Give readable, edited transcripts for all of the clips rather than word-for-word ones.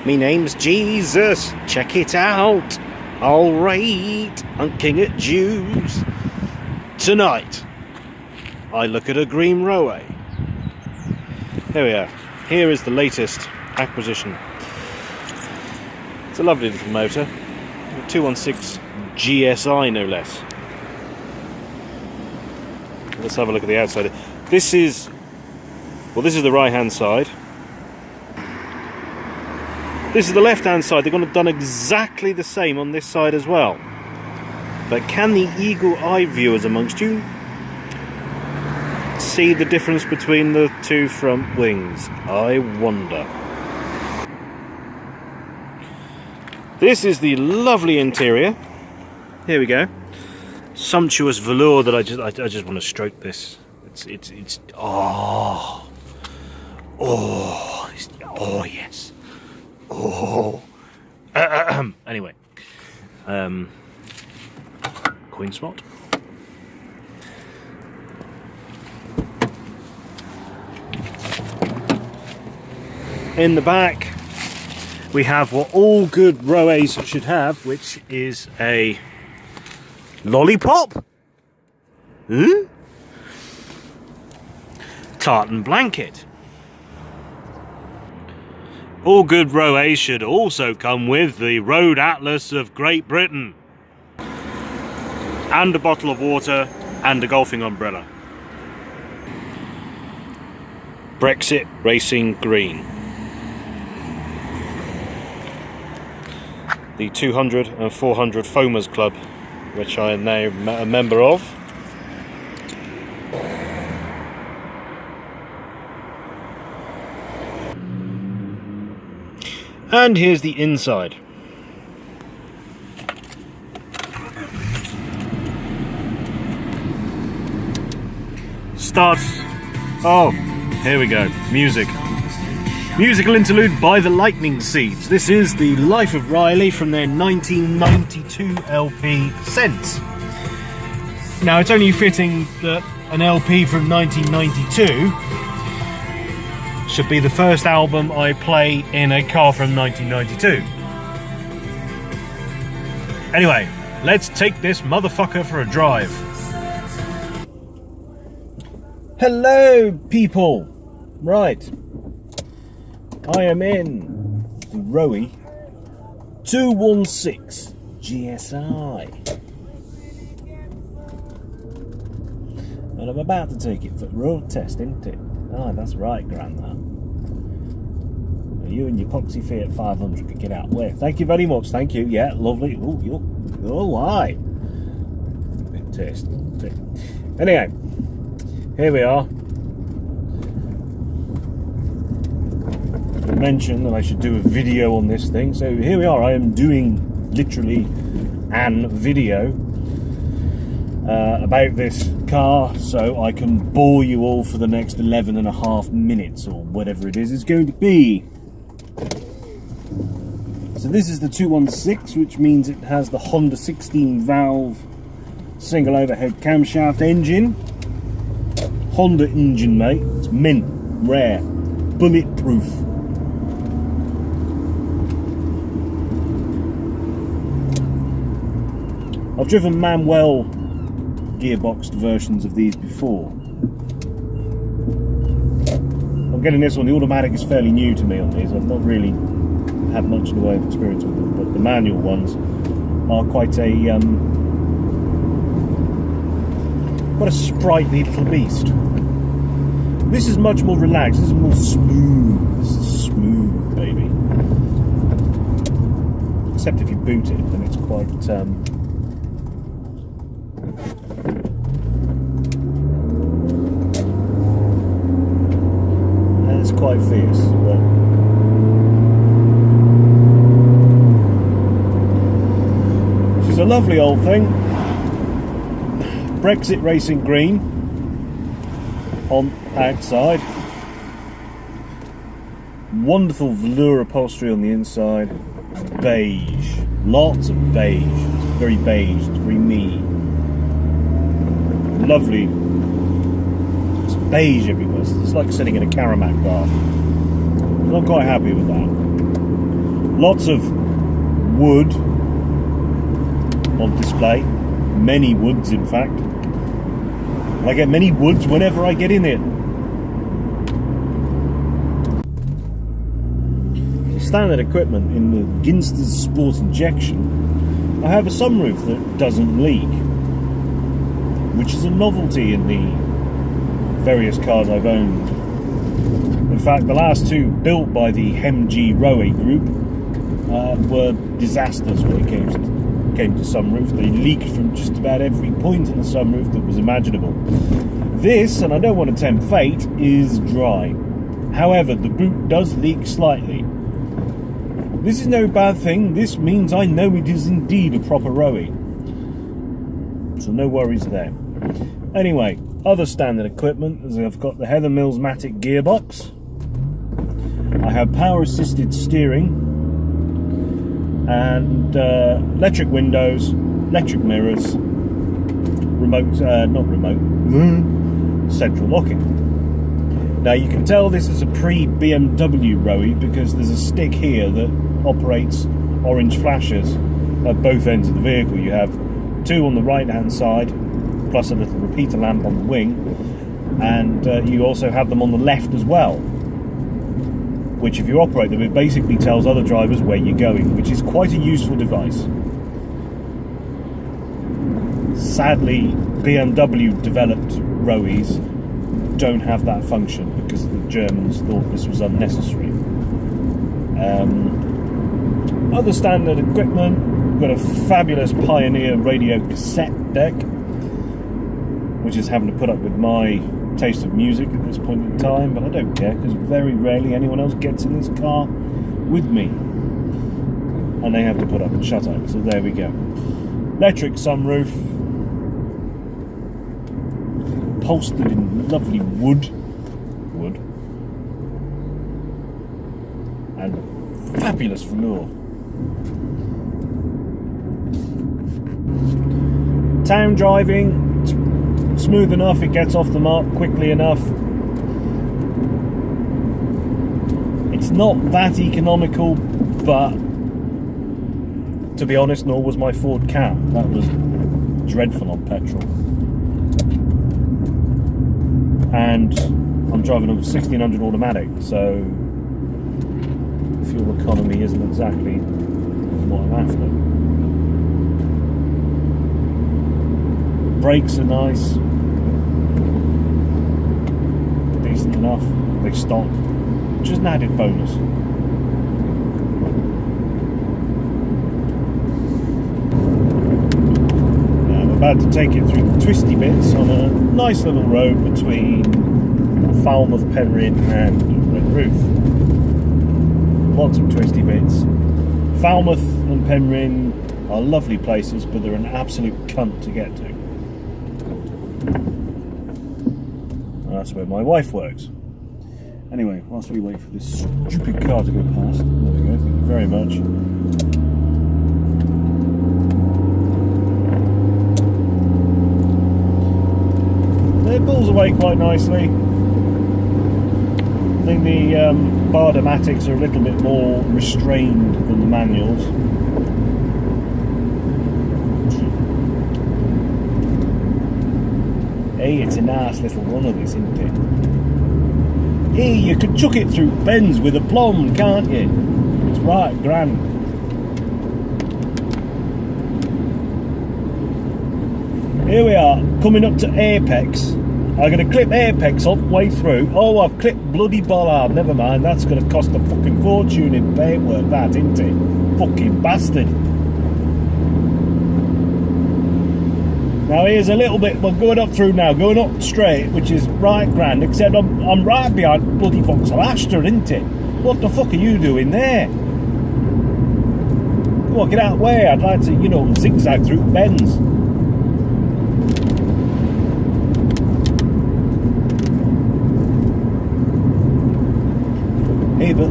Me name's Jesus. Check it out. Alright, I'm king at Jews. Tonight, I look at a green Roewe. Here we are. Here is the latest acquisition. It's a lovely little motor. A 216 GSI, no less. Let's have a look at the outside. This is the right hand side. This is the left hand side. They're going to have done exactly the same on this side as well. But can the eagle eye viewers amongst you see the difference between the two front wings? I wonder. This is the lovely interior. Here we go. Sumptuous velour that I just want to stroke this. It's oh yes. Oh. Anyway. Coin slot. In the back we have what all good Roewes should have, which is a lollipop? Tartan blanket. All good Roewes should also come with the Road Atlas of Great Britain. And a bottle of water and a golfing umbrella. Brexit Racing Green. The 200 and 400 Foamers Club, which I am now a member of. And here's the inside. Starts. Oh, here we go. Music. Musical interlude by the Lightning Seeds. This is the Life of Riley from their 1992 LP Sense. Now it's only fitting that an LP from 1992 should be the first album I play in a car from 1992. Anyway, let's take this motherfucker for a drive. Hello, people. Right. I am in the Roewe 216 GSI. And I'm about to take it for road testing, isn't it? Ah, that's right, Grandma. You and your poxy Fiat 500 could get out where? Thank you very much, thank you. Yeah, lovely. Oh, you're why? Bit taste. Anyway, here we are. I mentioned that I should do a video on this thing, so here we are. I am doing literally an video about this car, so I can bore you all for the next 11.5 minutes or whatever it is it's going to be. So this is the 216, which means it has the Honda 16 valve single overhead camshaft engine. Honda engine, mate. It's mint, rare, bulletproof. I've driven Manuel gearboxed versions of these before. I'm getting this one. The automatic is fairly new to me on these. I've not really had much in the way of experience with them, but the manual ones are quite a sprightly little beast. This is much more relaxed. This is more smooth. This is smooth, baby. Except if you boot it, then it's quite quite fierce, but she's a lovely old thing. Brexit Racing Green on outside. Wonderful velour upholstery on the inside. Beige, lots of beige. It's very beige, it's very me. Lovely. It's beige everywhere. It's like sitting in a Karamak bar. I'm not quite happy with that. Lots of wood on display, many woods in fact. I get many woods whenever I get in it. For standard equipment in the Ginster's Sport Injection, I have a sunroof that doesn't leak, which is a novelty in the various cars I've owned. In fact, the last two built by the HEMG ROWED group were disasters when it came to sunroof. They leaked from just about every point in the sunroof that was imaginable. This, and I don't want to tempt fate, is dry. However, the boot does leak slightly. This is no bad thing. This means I know it is indeed a proper ROWED. So no worries there. Anyway, other standard equipment is I've got the Heather Mills Matic gearbox. I have power assisted steering and electric windows, electric mirrors, central locking. Now you can tell this is a pre-BMW ROWED because there's a stick here that operates orange flashers at both ends of the vehicle. You have two on the right hand side plus a little repeater lamp on the wing, and you also have them on the left as well, which if you operate them, it basically tells other drivers where you're going, which is quite a useful device. Sadly, BMW developed ROWEDs don't have that function because the Germans thought this was unnecessary. Other standard equipment, we've got a fabulous Pioneer radio cassette deck, which is having to put up with my taste of music at this point in time, but I don't care because very rarely anyone else gets in this car with me, and they have to put up and shut up. So there we go. Electric sunroof, upholstered in lovely wood, and fabulous velour. Town driving, smooth enough, it gets off the mark quickly enough. It's not that economical, but to be honest, nor was my Ford Cat. That was dreadful on petrol. And I'm driving a 1600 automatic, so fuel economy isn't exactly what I'm after. Brakes are nice, decent enough. They stop, which is an added bonus. Now I'm about to take it through the twisty bits on a nice little road between Falmouth, Penryn and Redruth. Lots of twisty bits. Falmouth and Penryn are lovely places, but they're an absolute cunt to get to. That's where my wife works. Anyway, whilst we wait for this stupid car to go past, there we go, thank you very much. It pulls away quite nicely. I think the Bardamatics are a little bit more restrained than the manuals. Hey, it's a nice little one of this, isn't it? Hey, you could chuck it through bends with a plumb, can't you? It's right grand. Here we are, coming up to Apex. I'm going to clip Apex all the way through. Oh, I've clipped bloody bollard. Never mind, that's going to cost a fucking fortune in paintwork, that, isn't it? Fucking bastard. Now here's a little bit, we're going up through now, going up straight, which is right grand, except I'm right behind bloody Vauxhall Astra, isn't it? What the fuck are you doing there? Come on, get out of the way, I'd like to, you know, zigzag through bends. Hey, but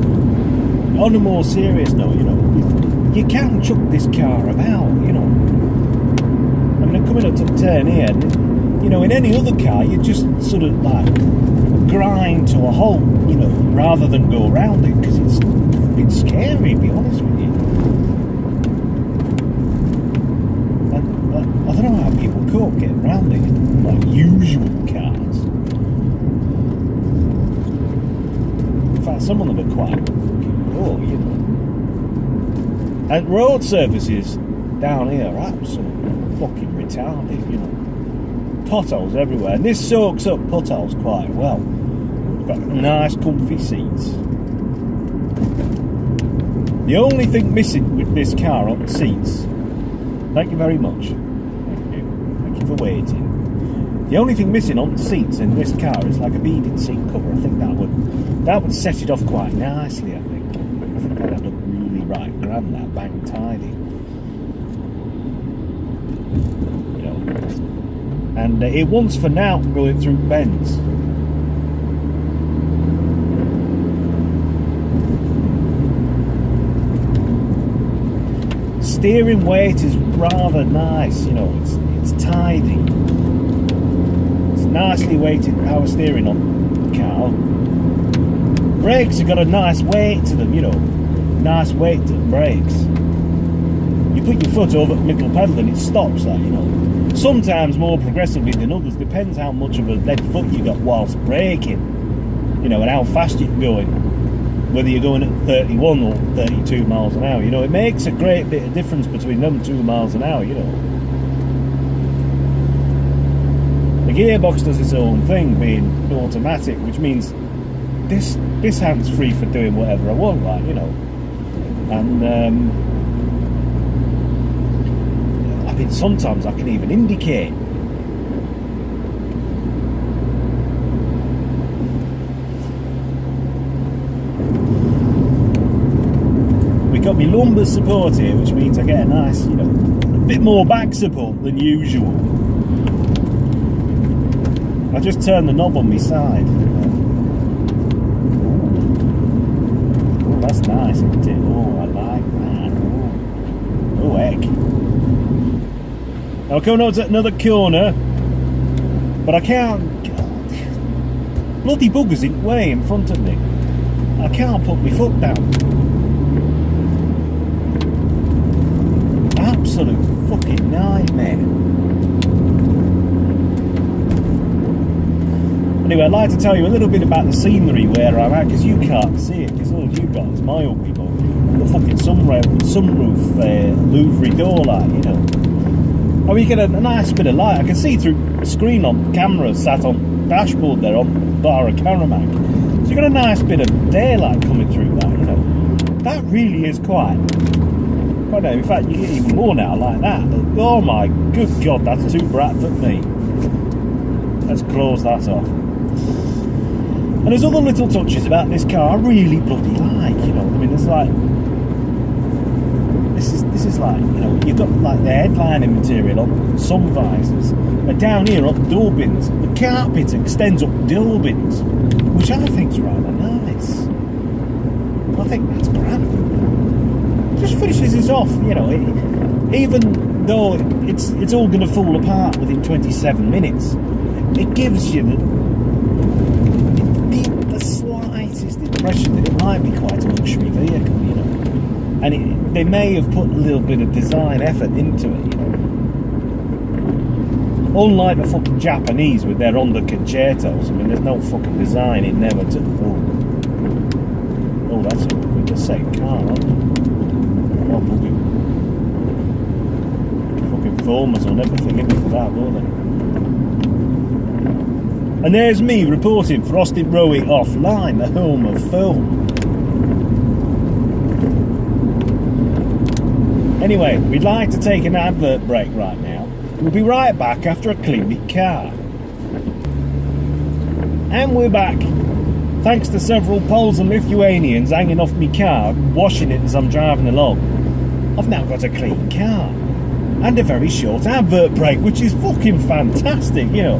on a more serious note, you know, you can chuck this car about, you know. I mean, coming up to the turn here, you know, in any other car, you just sort of like grind to a halt, you know, rather than go around it, because it's scary. scary, to be honest with you. And I don't know how people cope getting around it in like usual cars. In fact, some of them are quite fucking poor, you know. And road surfaces down here are absolutely fucking retarded, you know. Potholes everywhere, and this soaks up potholes quite well. We've got nice comfy seats. The only thing missing with this car on the seats, thank you very much, thank you for waiting. The only thing missing on the seats in this car is like a beaded seat cover. I think that would set it off quite nicely. I think that'd look really right grand, that bang tidy. You know, and it wants for now going through bends. Steering weight is rather nice, you know, it's tidy. It's nicely weighted power steering on the car. Brakes have got a nice weight to them, you know, nice weight to the brakes. You put your foot over the middle pedal and it stops that, you know. Sometimes more progressively than others, depends how much of a lead foot you got whilst braking, you know, and how fast you're going. Whether you're going at 31 or 32 miles an hour, you know, it makes a great bit of difference between them 2 miles an hour, you know. The gearbox does its own thing, being automatic, which means this hand's free for doing whatever I want, like, you know. And I mean, sometimes I can even indicate. Got my lumbar support here, which means I get a nice, you know, a bit more back support than usual. I just turn the knob on my side. Oh, that's nice, isn't it? Oh, I like that. Oh, heck. Now we're coming on to another corner, but I can't. God, bloody buggers in the way in front of me. I can't put my foot down. Absolute fucking nightmare. Anyway, I'd like to tell you a little bit about the scenery where I'm at, because you can't see it, because all you got is my ugly mug. The fucking sunroof, louvre door light, you know. Oh, you get a nice bit of light. I can see through the screen on camera sat on dashboard there on bar of Caramac. So you got a nice bit of daylight coming through that, you know. That really is quite. I know, in fact, you get even more now like that. Oh my good God, that's too bright for me. Let's close that off. And there's other little touches about this car I really bloody like, you know. I mean, it's like, this is like, you know, you've got like the headlining material on some visors, but down here on the door bins, the carpet extends up the door bins, which I think's rather nice. I think that's grand. Just finishes this off, you know, even though it's all going to fall apart within 27 minutes, it gives you the slightest impression that it might be quite a luxury vehicle, you know, and they may have put a little bit of design effort into it, you know. Unlike the fucking Japanese with their Honda Concertos, I mean, there's no fucking design in there at all. Oh, that's the same car, aren't they? Oh, fucking foamers will never forgive me for that, will they? And there's me reporting for Austin Roewe Offline, the home of film. Anyway, we'd like to take an advert break right now. We'll be right back after I clean my car. And we're back. Thanks to several Poles and Lithuanians hanging off my car, washing it as I'm driving along, I've now got a clean car. And a very short advert break, which is fucking fantastic, you know.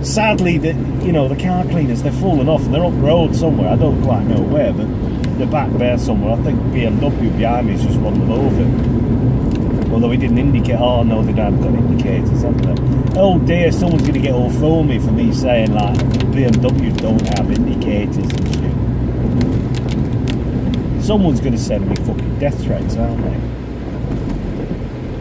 Sadly, the car cleaners, they're falling off and they're up the road somewhere. I don't quite know where, but they're back there somewhere. I think BMW behind me has just run them over. Although he didn't indicate. Oh no, they haven't got indicators, have they? Oh dear, someone's going to get all foamy for me saying like BMW don't have indicators and shit. Someone's going to send me fucking death threats, aren't they?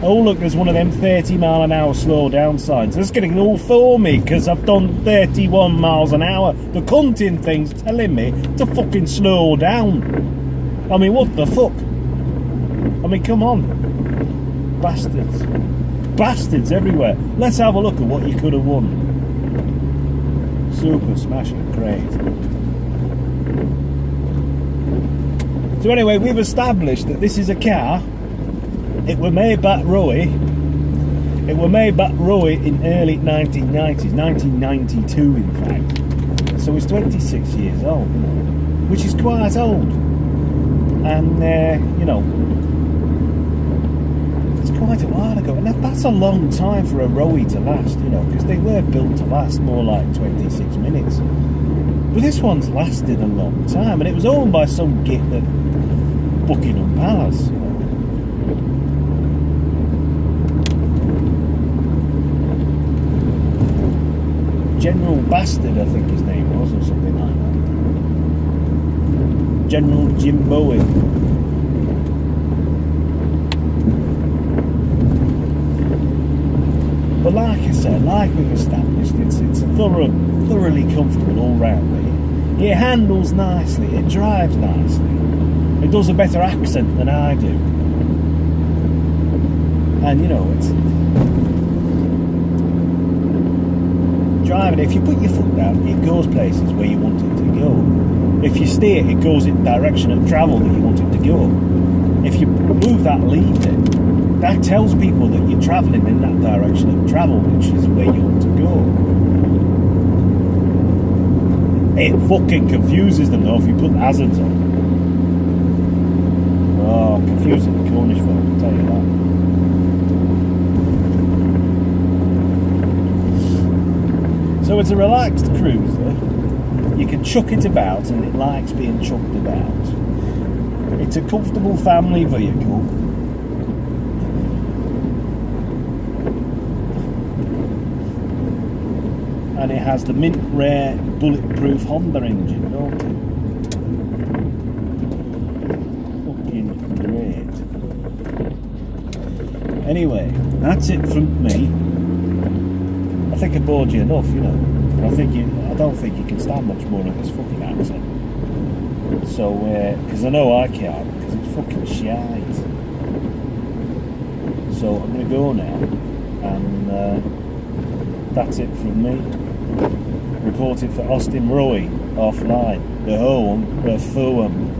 Oh look, there's one of them 30 mile an hour slow down signs. It's getting all for me because I've done 31 miles an hour. The cunting thing's telling me to fucking slow down. I mean, what the fuck? I mean, come on. Bastards. Bastards everywhere. Let's have a look at what you could have won. Super smashing great. So anyway, we've established that this is a car. It were made by ROWED. It were made by ROWED in early 1990s, 1992 in fact. So it's 26 years old, you know, which is quite old. And you know, it's quite a while ago, and that's a long time for a ROWED to last, you know, because they were built to last more like 26 minutes. But this one's lasted a long time, and it was owned by some git at Buckingham Palace, you know. General Bastard, I think his name was, or something like that. General Jim Bowen. But like I said, like we've established, it's a thoroughly comfortable all-round. It handles nicely, it drives nicely. It does a better accent than I do. And you know, it's driving, if you put your foot down, it goes places where you want it to go. If you steer, it goes in the direction of travel that you want it to go. If you move that lever, that tells people that you're travelling in that direction of travel, which is where you want to go. It fucking confuses them though if you put the hazards on. Oh, confusing the Cornish folk, I'll tell you that. So it's a relaxed cruiser. You can chuck it about and it likes being chucked about. It's a comfortable family vehicle. And it has the mint rare bulletproof Honda engine, don't it? Fucking great. Anyway, that's it from me. I think I bored you enough, you know. I don't think you can stand much more of this fucking accent. So, because I know I can't, because it's fucking shite. So I'm going to go now, and that's it from me. Reporting for Austin Roewe Offline, the home of Fulham.